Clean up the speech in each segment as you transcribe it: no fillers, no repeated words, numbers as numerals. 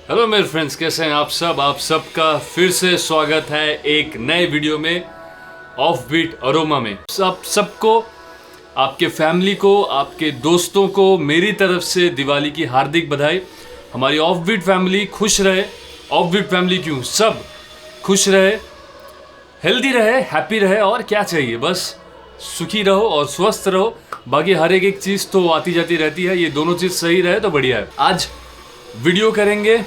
Hello मेरे friends, कैसे हैं आप सब? आप सबका फिर से स्वागत है एक नए वीडियो में ऑफ बीट अरोमा में। सबको, आपके फैमिली को, आपके दोस्तों को मेरी तरफ से दिवाली की हार्दिक बधाई। हमारी ऑफ बीट फैमिली खुश रहे। ऑफ बीट फैमिली क्यों, सब खुश रहे, हेल्दी रहे, हैप्पी रहे, और क्या चाहिए, बस सुखी रहो और स्वस्थ रहो। बाकी हर एक चीज़ तो आती जाती रहती है, ये दोनों चीज़ सही रहे तो बढ़िया है। आज वीडियो करेंगे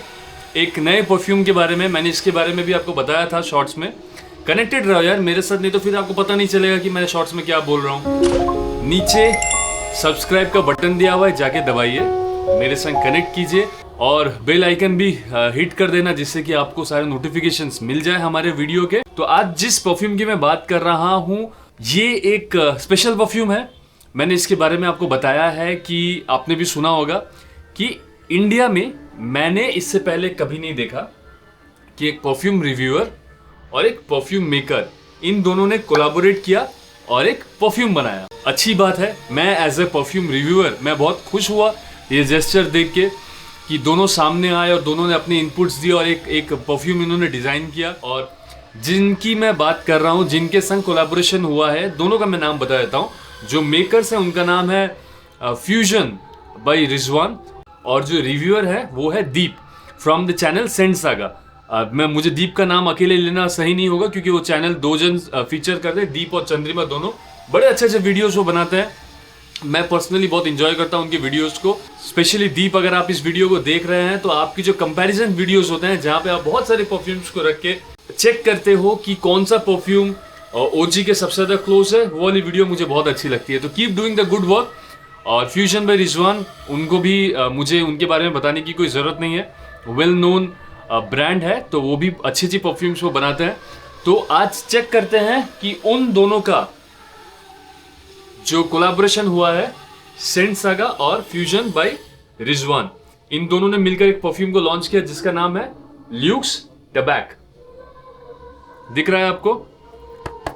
एक नए परफ्यूम के बारे में। मैंने इसके बारे में भी आपको बताया था शॉर्ट्स में। कनेक्टेड रहो यार मेरे साथ, नहीं तो फिर आपको पता नहीं चलेगा कि मैं शॉर्ट्स में क्या बोल रहा हूँ। नीचे सब्सक्राइब का बटन दिया हुआ है, जाके दबाइए, मेरे संग कनेक्ट कीजिए और बेल आइकन भी हिट कर देना, जिससे कि आपको सारे नोटिफिकेशंस मिल जाए हमारे वीडियो के। तो आज जिस परफ्यूम की मैं बात कर रहा हूँ, ये एक स्पेशल परफ्यूम है। मैंने इसके बारे में आपको बताया है कि आपने भी सुना होगा कि इंडिया में मैंने इससे पहले कभी नहीं देखा कि एक परफ्यूम रिव्यूअर और एक परफ्यूम मेकर, इन दोनों ने कोलैबोरेट किया और एक परफ्यूम बनाया। अच्छी बात है, मैं एज ए परफ्यूम रिव्यूअर मैं बहुत खुश हुआ ये जेस्चर देख के कि दोनों सामने आए और दोनों ने अपने इनपुट्स दिए और एक परफ्यूम इन्होंने डिज़ाइन किया। और जिनकी मैं बात कर रहा हूँ, जिनके संग कोलैबोरेशन हुआ है, दोनों का मैं नाम बता देता हूँ। जो मेकर्स हैं उनका नाम है फ्यूजन बाय रिजवान, और जो रिव्यूअर है वो है Deep from the channel Saint Saga. मुझे दीप का नाम अकेले लेना सही नहीं होगा, क्योंकि वो चैनल दो जन फीचर करते हैं, दीप और चंद्रिमा दोनों। बड़े अच्छे अच्छे वीडियोस वो बनाते हैं, मैं पर्सनली बहुत इंजॉय करता हूँ उनकी वीडियोस को। स्पेशली दीप, अगर आप इस वीडियो को देख रहे हैं तो आपकी जो कंपैरिजन वीडियोस होते हैं, जहाँ पे आप बहुत सारे परफ्यूम्स को रख के चेक करते हो कि कौन सा परफ्यूम ओजी के सबसे ज्यादा क्लोज है, वो वाली वीडियो मुझे बहुत अच्छी लगती है। तो keep doing the good work. और फ्यूजन बाय रिजवान, उनको भी मुझे उनके बारे में बताने की कोई ज़रूरत नहीं है, वेल नोन ब्रांड है, तो वो भी अच्छी अच्छी परफ्यूम्स वो बनाते हैं। तो आज चेक करते हैं कि उन दोनों का जो कोलैबोरेशन हुआ है, सेंट सागा और फ्यूजन बाय रिजवान, इन दोनों ने मिलकर एक परफ्यूम को लॉन्च किया जिसका नाम है ल्यूक्स टबैक। दिख रहा है आपको?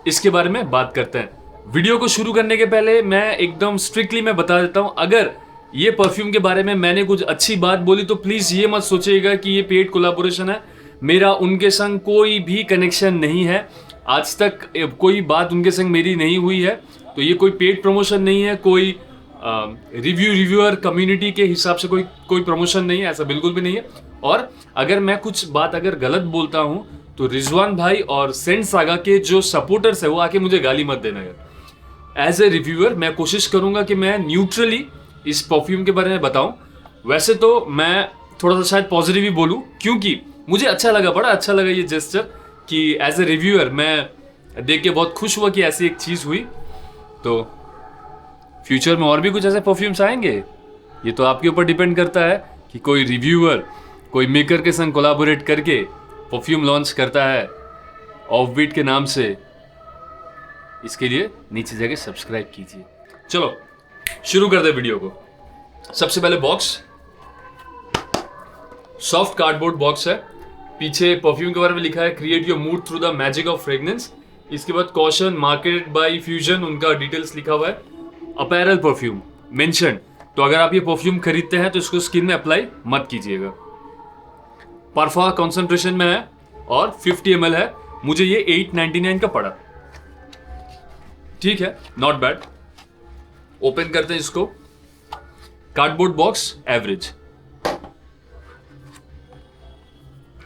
इसके बारे में बात करते हैं। वीडियो को शुरू करने के पहले मैं एकदम स्ट्रिक्टली मैं बता देता हूं, अगर ये परफ्यूम के बारे में मैंने कुछ अच्छी बात बोली तो प्लीज ये मत सोचिएगा कि ये पेड कोलैबोरेशन है। मेरा उनके संग कोई भी कनेक्शन नहीं है, आज तक कोई बात उनके संग मेरी नहीं हुई है, तो ये कोई पेड प्रमोशन नहीं है, कोई रिव्यूअर कम्युनिटी के हिसाब से कोई प्रमोशन नहीं है, ऐसा बिल्कुल भी नहीं है। और अगर मैं कुछ बात अगर गलत बोलता हूं तो रिजवान भाई और सेंट सागा के जो सपोर्टर्स है वो आके मुझे गाली मत देना यार। एज ए रिव्यूअर मैं कोशिश करूंगा कि मैं न्यूट्रली इस परफ्यूम के बारे में बताऊं। वैसे तो मैं थोड़ा सा शायद पॉजिटिव ही बोलूं, क्योंकि मुझे अच्छा लगा, बड़ा अच्छा लगा ये जेस्चर कि एज ए रिव्यूअर मैं देख के बहुत खुश हुआ कि ऐसी एक चीज़ हुई। तो फ्यूचर में और भी कुछ ऐसे परफ्यूम्स आएंगे, ये तो आपके ऊपर डिपेंड करता है कि कोई रिव्यूअर कोई मेकर के संग कोलैबोरेट करके परफ्यूम लॉन्च करता है ऑफ बीट के नाम से। इसके लिए नीचे जाके सब्सक्राइब कीजिए। चलो शुरू कर दे वीडियो को। सबसे पहले बॉक्स, सॉफ्ट कार्डबोर्ड बॉक्स है। पीछे परफ्यूम के बारे में लिखा है create your mood through the magic of fragrance. इसके बाद कॉशन, मार्केटेड बाय फ्यूजन, उनका डिटेल्स लिखा हुआ है। अपैरल परफ्यूम मेंशन, तो अगर आप ये परफ्यूम खरीदते हैं तो इसको स्किन में अप्लाई मत कीजिएगा। परफा कॉन्सेंट्रेशन में है और 50 ml है। मुझे ये 899 का पड़ा, ठीक है, नॉट बैड। ओपन करते हैं इसको। कार्डबोर्ड बॉक्स एवरेज,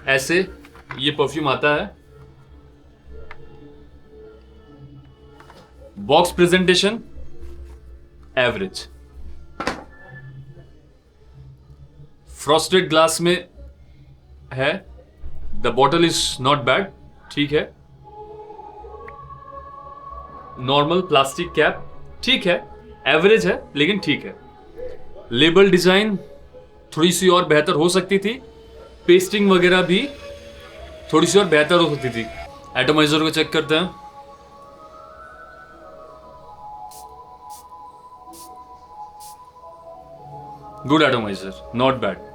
ऐसे ये परफ्यूम आता है। Box presentation average. Frosted glass में है। The bottle is not bad, ठीक है। नॉर्मल प्लास्टिक कैप, ठीक है, एवरेज है लेकिन ठीक है। लेबल डिजाइन थोड़ी सी और बेहतर हो सकती थी, पेस्टिंग वगैरह भी थोड़ी सी और बेहतर हो सकती थी। एटोमाइजर को चेक करते हैं। Good atomiser, not bad.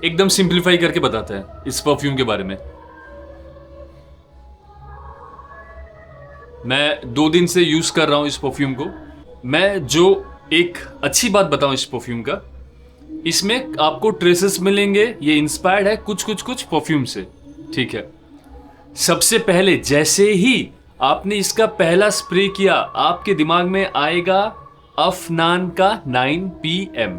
एकदम सिंप्लीफाई करके बताते हैं इस परफ्यूम के बारे में। मैं 2 दिन से यूज कर रहा हूं इस परफ्यूम को। मैं जो एक अच्छी बात बताऊं इस परफ्यूम का, इसमें आपको ट्रेसेस मिलेंगे, ये इंस्पायर्ड है कुछ परफ्यूम से, ठीक है। सबसे पहले जैसे ही आपने इसका पहला स्प्रे किया, आपके दिमाग में आएगा अफनान का 9 PM।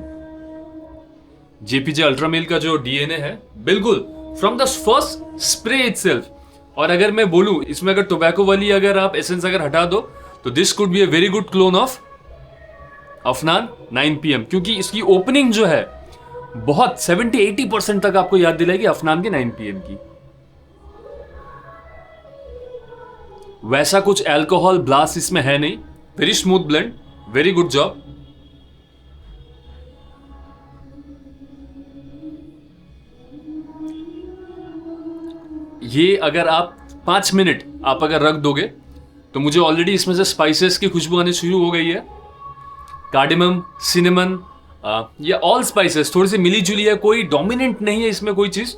जेपीजे अल्ट्रामेल का जो डीएनए है, बिल्कुल from the first spray itself. और अगर मैं बोलूं इसमें अगर टोबैको वाली अगर आप एसेंस अगर हटा दो तो this could be a very good clone of Afnan 9 PM, क्योंकि इसकी ओपनिंग जो है बहुत 70-80% तक आपको याद दिलाएगी अफनान के 9 PM की। वैसा कुछ अल्कोहल ब्लास्ट इसमें है नहीं, very smooth blend, very good job. ये अगर आप 5 मिनट आप अगर रख दोगे तो मुझे ऑलरेडी इसमें से स्पाइसेस की खुशबू आनी शुरू हो गई है। कार्डेमम, सिनेमन, ये ऑल स्पाइसेस थोड़ी सी मिली जुली है, कोई डोमिनेंट नहीं है इसमें कोई चीज,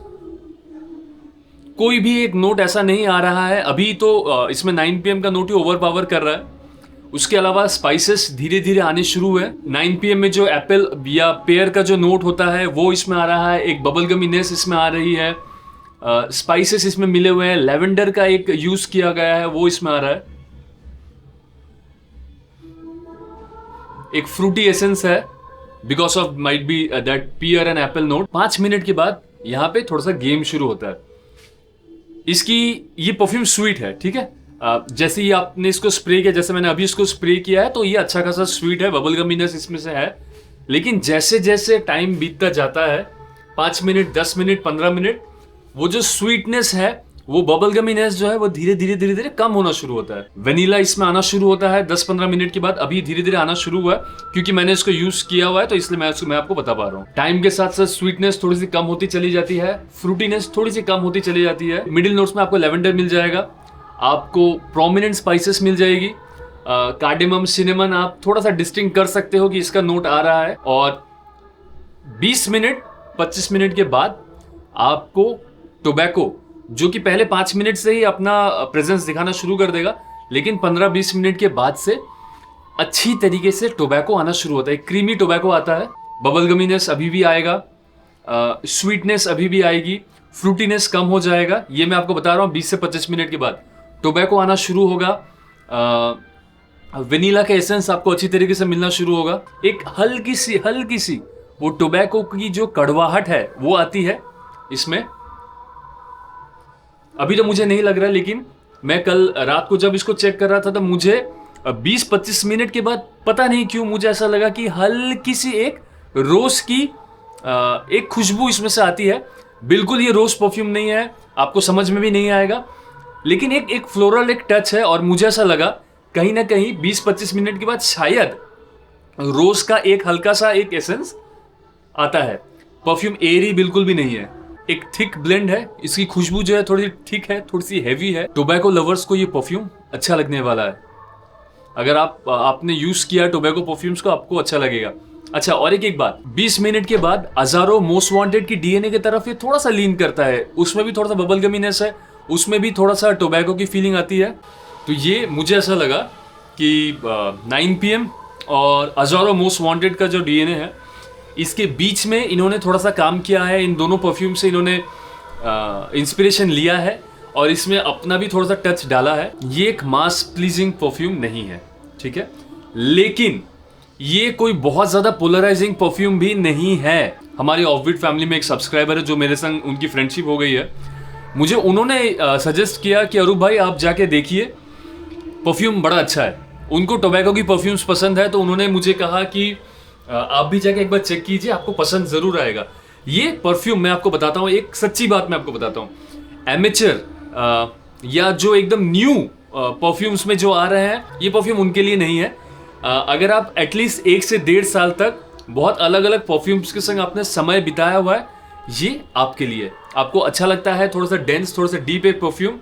कोई भी एक नोट ऐसा नहीं आ रहा है अभी। तो इसमें 9 PM का नोट ही ओवर पावर कर रहा है। उसके अलावा स्पाइसेस धीरे धीरे आने शुरू है। 9 PM में जो एप्पल या पेयर का जो नोट होता है वो इसमें आ रहा है, एक बबल गमीनेस इसमें आ रही है, स्पाइसेस इसमें मिले हुए हैं, लेवेंडर का एक यूज किया गया है वो इसमें आ रहा है, एक फ्रूटी एसेंस है because of might be that pear and apple note. 5 minute के बाद यहां पे थोड़ा सा गेम शुरू होता है। इसकी ये परफ्यूम स्वीट है, ठीक है। जैसे ही आपने इसको स्प्रे किया, जैसे मैंने अभी इसको स्प्रे किया है, तो ये अच्छा खासा स्वीट है, बबल गमीनेस इसमें से है। लेकिन जैसे जैसे टाइम बीतता जाता है, 5 मिनट, 10 मिनट, 15 मिनट, वो जो स्वीटनेस है, वो बबल गमीनेस जो है वो धीरे धीरे कम होना शुरू होता है। वेनिला इसमें आना शुरू होता है 10-15 मिनट के बाद। अभी धीरे धीरे आना शुरू हुआ है क्योंकि मैंने इसको यूज किया हुआ है, तो इसलिए मैं आपको बता पा रहा हूँ। टाइम के साथ साथ स्वीटनेस थोड़ी सी कम होती चली जाती है, फ्रूटीनेस थोड़ी सी कम होती चली जाती है। मिडिल नोट्स में आपको लेवेंडर मिल जाएगा, आपको प्रोमिनेंट स्पाइसेस मिल जाएगी, कार्डेमम, सिनेमन आप थोड़ा सा डिस्टिंक्ट कर सकते हो कि इसका नोट आ रहा है। और 20 मिनट 25 मिनट के बाद आपको टोबैको, जो कि पहले 5 मिनट से ही अपना प्रेजेंस दिखाना शुरू कर देगा, लेकिन 15-20 मिनट के बाद से अच्छी तरीके से टोबैको आना शुरू होता है। क्रीमी टोबैको आता है, बबल गमीनेस अभी भी आएगा, स्वीटनेस अभी भी आएगी, फ्रूटीनेस कम हो जाएगा। ये मैं आपको बता रहा हूँ 20 से 25 मिनट के बाद टोबैको आना शुरू होगा। वेनिला का एसेंस आपको अच्छी तरीके से मिलना शुरू होगा। एक हल्की सी वो टोबैको की जो कड़वाहट है वो आती है इसमें। अभी तो मुझे नहीं लग रहा, लेकिन मैं कल रात को जब इसको चेक कर रहा था तो मुझे 20-25 मिनट के बाद पता नहीं क्यों मुझे ऐसा लगा कि हल्की सी एक रोज की एक खुशबू इसमें से आती है। बिल्कुल ये रोज परफ्यूम नहीं है, आपको समझ में भी नहीं आएगा, लेकिन एक फ्लोरल एक टच है। और मुझे ऐसा लगा कहीं ना कहीं 20-25 मिनट के बाद शायद रोज का एक हल्का सा एक एसेंस आता है। परफ्यूम एयरी बिल्कुल भी नहीं है, एक थिक ब्लेंड है। इसकी खुशबू जो है थोड़ी थिक है, थोड़ी सी हैवी है। टोबैको लवर्स को ये परफ्यूम अच्छा लगने वाला है। अगर आपने यूज किया टोबैको परफ्यूम्स को, आपको अच्छा लगेगा। अच्छा, और एक बात, 20 मिनट के बाद अज़ारो मोस्ट वांटेड की डीएनए की तरफ ये थोड़ा सा लीन करता है। उसमें भी थोड़ा सा बबल गमीनेस है, उसमें भी थोड़ा सा टोबैको की फीलिंग आती है। तो ये मुझे ऐसा लगा कि 9 PM और अज़ारो मोस्ट वांटेड का जो डीएनए है, इसके बीच में इन्होंने थोड़ा सा काम किया है। इन दोनों परफ्यूम से इन्होंने इंस्पिरेशन लिया है और इसमें अपना भी थोड़ा सा टच डाला है। ये एक मास प्लीजिंग परफ्यूम नहीं है, ठीक है, लेकिन ये कोई बहुत ज्यादा पोलराइजिंग परफ्यूम भी नहीं है। हमारी ऑफबीट फैमिली में एक सब्सक्राइबर है जो मेरे संग उनकी फ्रेंडशिप हो गई है। मुझे उन्होंने सजेस्ट किया कि अरूप भाई आप जाके देखिए, परफ्यूम बड़ा अच्छा है। उनको टोबैको की परफ्यूम्स पसंद है, तो उन्होंने मुझे कहा कि आप भी जाके एक बार चेक कीजिए, आपको पसंद जरूर आएगा। ये परफ्यूम मैं आपको बताता हूँ, एक सच्ची बात मैं आपको बताता हूँ, एमेचर या जो एकदम न्यू परफ्यूम्स में जो आ रहे हैं, ये परफ्यूम उनके लिए नहीं है। अगर आप एटलीस्ट 1 से 1.5 साल तक बहुत अलग अलग परफ्यूम्स के संग आपने समय बिताया हुआ है, ये आपके लिए। आपको अच्छा लगता है थोड़ा सा डेंस, थोड़ा सा डीप एक परफ्यूम,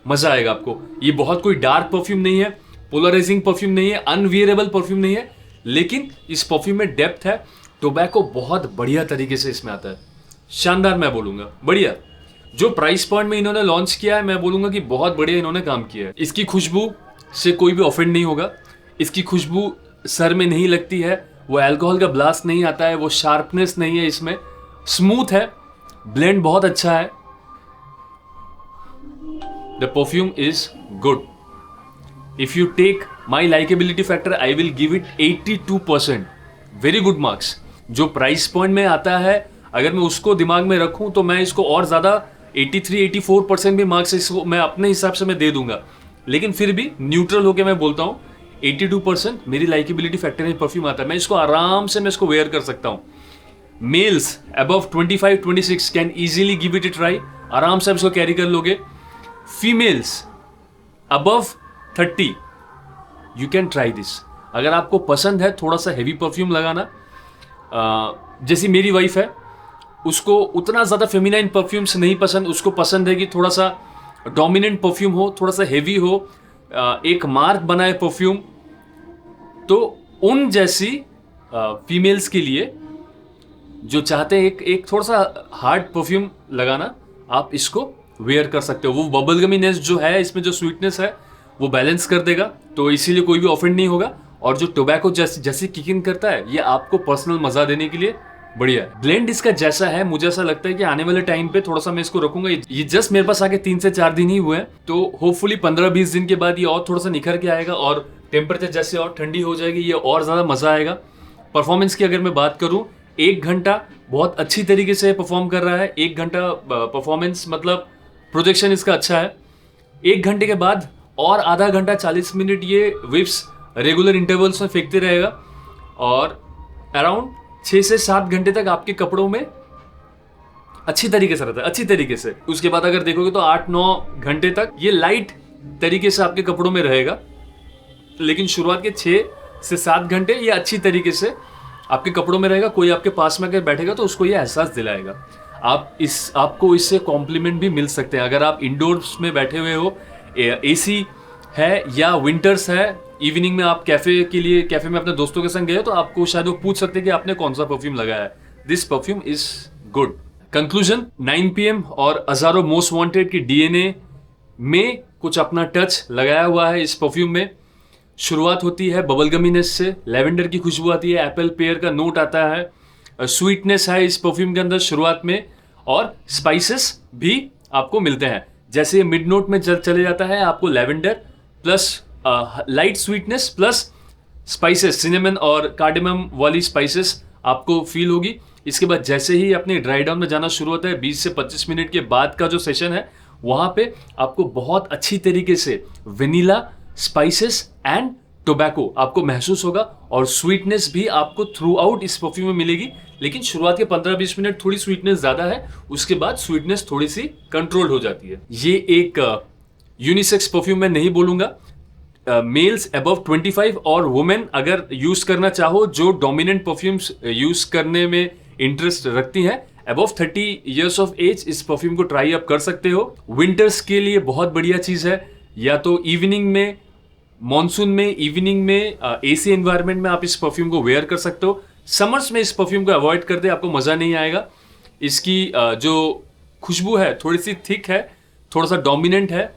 मजा आएगा आपको। ये बहुत कोई डार्क परफ्यूम नहीं है, पोलराइजिंग परफ्यूम नहीं है, अनवियरेबल परफ्यूम नहीं है, लेकिन इस परफ्यूम में डेप्थ है। टोबैको बहुत बढ़िया तरीके से इसमें आता है, शानदार मैं बोलूंगा, बढ़िया। जो प्राइस पॉइंट में इन्होंने लॉन्च किया है, मैं बोलूंगा कि बहुत बढ़िया इन्होंने काम किया है। इसकी खुशबू से कोई भी ऑफेंड नहीं होगा, इसकी खुशबू सर में नहीं लगती है, वो अल्कोहल का ब्लास्ट नहीं आता है, वो शार्पनेस नहीं है इसमें, स्मूथ है, ब्लेंड बहुत अच्छा है। The perfume is good. If you take my likeability factor I will give it 82%, very good marks. जो प्राइस पॉइंट में आता है अगर मैं उसको दिमाग में रखूं तो मैं इसको और ज़्यादा 83-84% भी मार्क्स इसको मैं अपने हिसाब से मैं दे दूंगा, लेकिन फिर भी न्यूट्रल होकर मैं बोलता हूँ 82% मेरी लाइकेबिलिटी फैक्टर में परफ्यूम आता है। मैं इसको आराम से मैं इसको वेयर कर सकता हूँ। Males above 25-26 can easily give it a try, आराम से आप इसको कैरी कर लोगे। Females above 30 you can try this. अगर आपको पसंद है थोड़ा सा हेवी परफ्यूम लगाना, जैसी मेरी वाइफ है उसको उतना ज़्यादा फेमिनाइन परफ्यूम्स नहीं पसंद, उसको पसंद है कि थोड़ा सा डोमिनेंट परफ्यूम हो, थोड़ा सा हेवी हो, एक मार्क बनाए परफ्यूम। तो उन जैसी फीमेल्स के लिए जो चाहते हैं एक थोड़ा सा हार्ड परफ्यूम लगाना, आप इसको वेयर कर सकते हो। वो बबलगमीनेस जो है इसमें, जो स्वीटनेस है वो बैलेंस कर देगा, तो इसीलिए कोई भी ऑफेंड नहीं होगा। और जो टोबैको जैसे किक इन करता है, ये आपको पर्सनल मजा देने के लिए बढ़िया है। ब्लेंड इसका जैसा है, मुझे ऐसा लगता है कि आने वाले टाइम पे थोड़ा सा मैं इसको रखूंगा। ये जस्ट मेरे पास आके 3 से 4 दिन ही हुए हैं, तो होपफुली 15-20 दिन के बाद ये और थोड़ा सा निखर के आएगा और टेम्परेचर जैसे और ठंडी हो जाएगी, ये और ज्यादा मजा आएगा। परफॉर्मेंस की अगर मैं बात करूं, 1 घंटा बहुत अच्छी तरीके से परफॉर्म कर रहा है। 1 घंटा परफॉर्मेंस मतलब प्रोजेक्शन इसका अच्छा है। 1 घंटे के बाद और आधा घंटा 40 मिनट ये विप्स रेगुलर इंटरवल्स में फेंकते रहेगा और अराउंड 6 से 7 घंटे तक आपके कपड़ों में अच्छी तरीके से रहता है, अच्छी तरीके से। उसके बाद अगर देखोगे तो 8-9 घंटे तक ये लाइट तरीके से आपके कपड़ों में रहेगा, लेकिन शुरुआत के 6 से 7 घंटे ये अच्छी तरीके से आपके कपड़ों में रहेगा। कोई आपके पास में अगर बैठेगा तो उसको ये एहसास दिलाएगा। आपको इससे कॉम्प्लीमेंट भी मिल सकते हैं। अगर आप इंडोर्स में बैठे हुए हो, एसी है या विंटर्स है, इवनिंग में आप कैफे में अपने दोस्तों के संग गए तो आपको शायद वो पूछ सकते हैं कि आपने कौन सा परफ्यूम लगाया है। This perfume is good. Conclusion, 9 PM और हजारों मोस्ट वांटेड की डीएनए में कुछ अपना टच लगाया हुआ है इस परफ्यूम में। शुरुआत होती है बबलगमीनेस से, लेवेंडर की खुशबू आती है, एप्पल पेयर का नोट आता है, स्वीटनेस है इस परफ्यूम के अंदर शुरुआत में, और स्पाइसेस भी आपको मिलते हैं। जैसे ये मिड नोट में चले जाता है, आपको lavender plus light sweetness plus spices, cinnamon और कार्डेमम वाली स्पाइसेस आपको फील होगी। इसके बाद जैसे ही अपने ड्राई डाउन में जाना शुरू होता है, 20 से 25 मिनट के बाद का जो सेशन है, वहां पे आपको बहुत अच्छी तरीके से वेनिला, स्पाइसेस एंड टोबैको आपको महसूस होगा, और स्वीटनेस भी आपको थ्रू आउट इस परफ्यूम में मिलेगी। लेकिन शुरुआत के 15-20 मिनट थोड़ी स्वीटनेस ज्यादा है, उसके बाद स्वीटनेस थोड़ी सी कंट्रोल हो जाती है। ये एक यूनिसेक्स परफ्यूम मैं नहीं बोलूंगा। मेल्स अबव 25 और वुमेन अगर यूज करना चाहो, जो डोमिनेंट परफ्यूम्स यूज करने में इंटरेस्ट रखती हैं, अबव 30 ईयर्स ऑफ एज इस परफ्यूम को ट्राई आप कर सकते हो। विंटर्स के लिए बहुत बढ़िया चीज है। या तो इवनिंग में, मॉनसून में इवनिंग में एसी एनवायरनमेंट में आप इस परफ्यूम को वेयर कर सकते हो। समर्स में इस परफ्यूम को अवॉइड कर दे, आपको मजा नहीं आएगा। इसकी जो खुशबू है थोड़ी सी थिक है, थोड़ा सा डोमिनेंट है।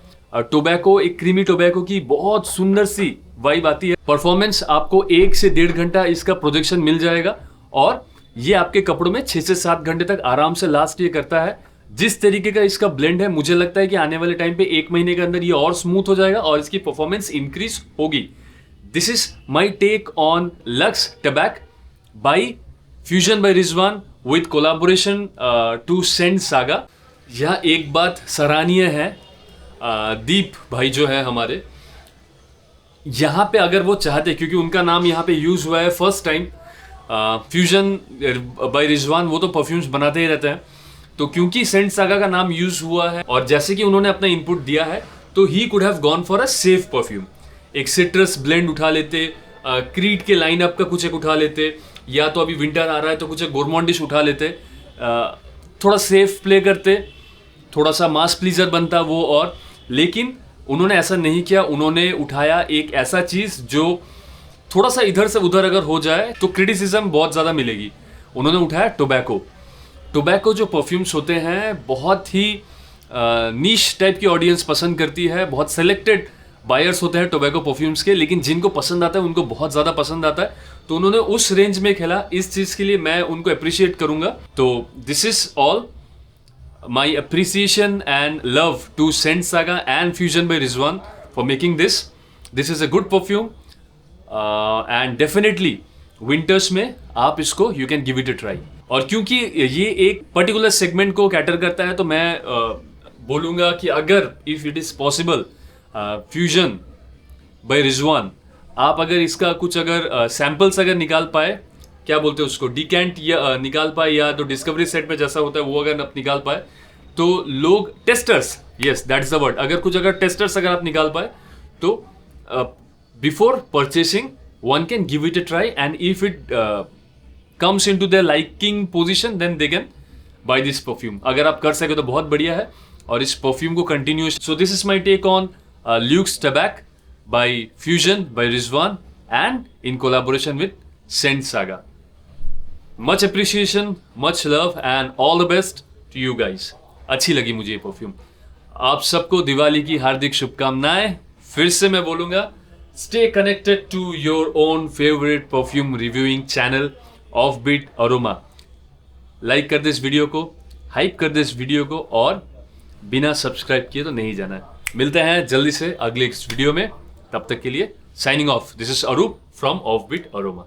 टोबैको, एक क्रीमी टोबैको की बहुत सुंदर सी वाइब आती है। परफॉर्मेंस आपको 1 से 1.5 घंटा इसका प्रोजेक्शन मिल जाएगा, और ये आपके कपड़ों में 6 से 7 घंटे तक आराम से लास्ट ये करता है। जिस तरीके का इसका ब्लेंड है, मुझे लगता है कि आने वाले टाइम पे 1 महीने के अंदर ये और स्मूथ हो जाएगा और इसकी परफॉर्मेंस इंक्रीज होगी। This is my take on Lux Tabac by Fusion by Rizwan with collaboration to Saint Saga. यह एक बात सराहनीय है, दीप भाई जो है हमारे यहाँ पे, अगर वो चाहते, क्योंकि उनका नाम यहाँ पे यूज हुआ है first time, Fusion by Rizwan, वो तो परफ्यूम्स बनाते ही रहते हैं, तो क्योंकि सेंट सागा का नाम यूज हुआ है और जैसे कि उन्होंने अपना इनपुट दिया है, तो he could have gone for a safe perfume. एक सिट्रस ब्लेंड उठा लेते, क्रीड के लाइनअप का कुछ एक उठा लेते, या तो अभी विंटर आ रहा है तो कुछ एक गोरमॉन्डिश उठा लेते, थोड़ा सेफ प्ले करते, थोड़ा सा मास प्लीजर बनता वो। और लेकिन उन्होंने ऐसा नहीं किया, उन्होंने उठाया एक ऐसा चीज जो थोड़ा सा इधर से उधर अगर हो जाए तो क्रिटिसिज्म बहुत ज्यादा मिलेगी। उन्होंने उठाया टोबैको। टोबैको जो परफ्यूम्स होते हैं बहुत ही नीश टाइप की ऑडियंस पसंद करती है, बहुत सेलेक्टेड बायर्स होते हैं टोबैको परफ्यूम्स के, लेकिन जिनको पसंद आता है उनको बहुत ज़्यादा पसंद आता है, तो उन्होंने उस रेंज में खेला। इस चीज़ के लिए मैं उनको अप्रिशिएट करूंगा। तो this is all my appreciation and love to Saint Saga and Fusion by Rizwan for making this. This is a good perfume and definitely winters में आप इसको you can give it a try. और क्योंकि ये एक particular segment को cater करता है, तो मैं बोलूँगा कि अगर if it is possible Fusion by Rizwan, आप अगर इसका कुछ अगर सैम्पल्स अगर निकाल पाए, क्या बोलते हैं उसको, डिकेंट या निकाल पाए, या तो डिस्कवरी सेट में जैसा होता है वो अगर आप निकाल पाए, तो लोग testers, yes that is the word, अगर कुछ अगर टेस्टर्स अगर आप निकाल पाए, तो before purchasing one can give it a try, and if it comes into their liking position then they can buy this perfume. अगर आप कर सके तो बहुत बढ़िया है, और इस परफ्यूम को continue. So this is my take on Luxe Tabak by Fusion by Rizwan and in collaboration with Scent Saga. Much appreciation, much love and all the best to you guys. अच्छी लगी मुझे ये perfume. आप सबको दिवाली की हार्दिक शुभकामनाएं। फिर से मैं बोलूंगा, stay connected to your own favorite perfume reviewing channel Offbeat Aroma. Like कर दे इस वीडियो को, हाइप कर दे इस वीडियो को, और बिना सब्सक्राइब किए तो नहीं जाना है। मिलते हैं जल्दी से अगले इस वीडियो में, तब तक के लिए signing off. This is Arup from offbeat aroma.